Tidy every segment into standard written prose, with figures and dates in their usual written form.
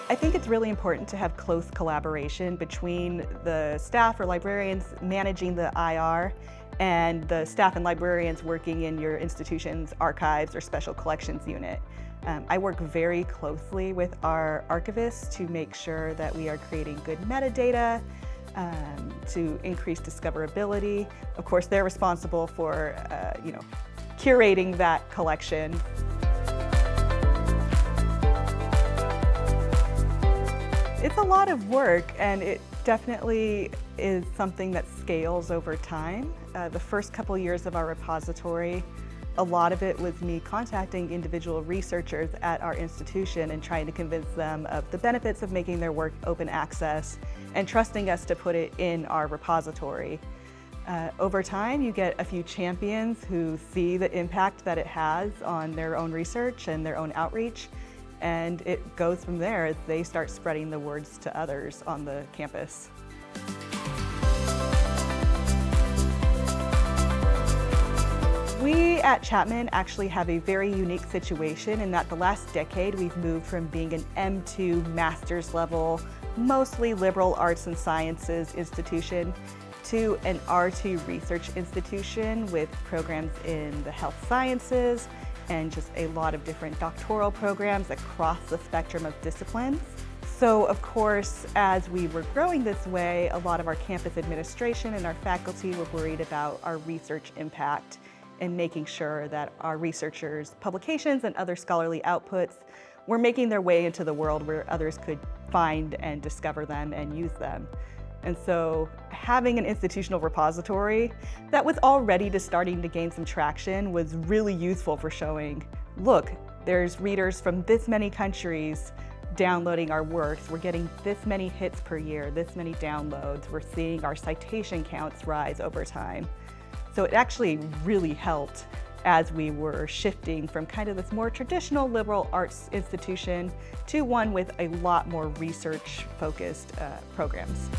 I think it's really important to have close collaboration between the staff or librarians managing the IR and the staff and librarians working in your institution's archives or special collections unit. I work very closely with our archivists to make sure that we are creating good metadata, to increase discoverability. Of course, they're responsible for curating that collection. It's a lot of work, and it definitely is something that scales over time. The first couple years of our repository, a lot of it was me contacting individual researchers at our institution and trying to convince them of the benefits of making their work open access and trusting us to put it in our repository. Over time, you get a few champions who see the impact that it has on their own research and their own outreach, and it goes from there as they start spreading the words to others on the campus. We at Chapman actually have a very unique situation in that the last decade we've moved from being an M2 master's level, mostly liberal arts and sciences institution to an R2 research institution with programs in the health sciences and just a lot of different doctoral programs across the spectrum of disciplines. So of course, as we were growing this way, a lot of our campus administration and our faculty were worried about our research impact and making sure that our researchers' publications and other scholarly outputs were making their way into the world where others could find and discover them and use them. And so having an institutional repository that was already starting to gain some traction was really useful for showing, look, there's readers from this many countries downloading our works. We're getting this many hits per year, this many downloads. We're seeing our citation counts rise over time. So it actually really helped as we were shifting from kind of this more traditional liberal arts institution to one with a lot more research-focused programs.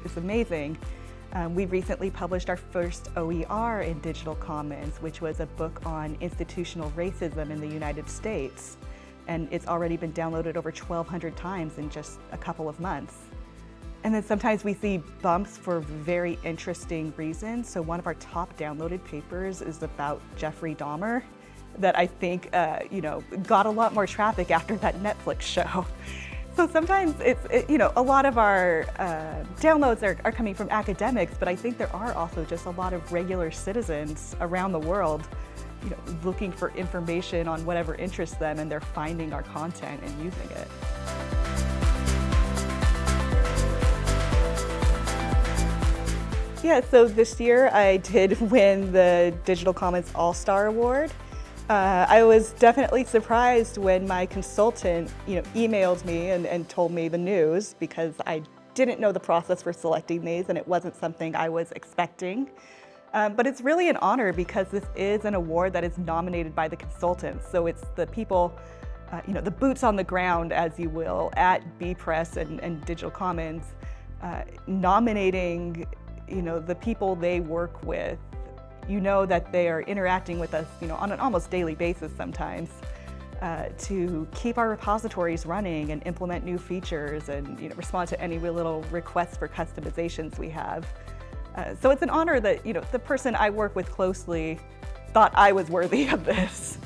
It's amazing. We recently published our first OER in Digital Commons, which was a book on institutional racism in the United States. And it's already been downloaded over 1,200 times in just a couple of months. And then sometimes we see bumps for very interesting reasons. So one of our top downloaded papers is about Jeffrey Dahmer that I think got a lot more traffic after that Netflix show. So sometimes a lot of our downloads are coming from academics, but I think there are also just a lot of regular citizens around the world looking for information on whatever interests them, and they're finding our content and using it. Yeah, so this year I did win the Digital Commons All-Star Award. I was definitely surprised when my consultant emailed me and told me the news, because I didn't know the process for selecting these and it wasn't something I was expecting. But it's really an honor because this is an award that is nominated by the consultants. So it's the people, the boots on the ground, as you will, at B-Press and Digital Commons, nominating, the people they work with. That they are interacting with us, on an almost daily basis sometimes, to keep our repositories running and implement new features and, respond to any little requests for customizations we have. So it's an honor that, the person I work with closely thought I was worthy of this.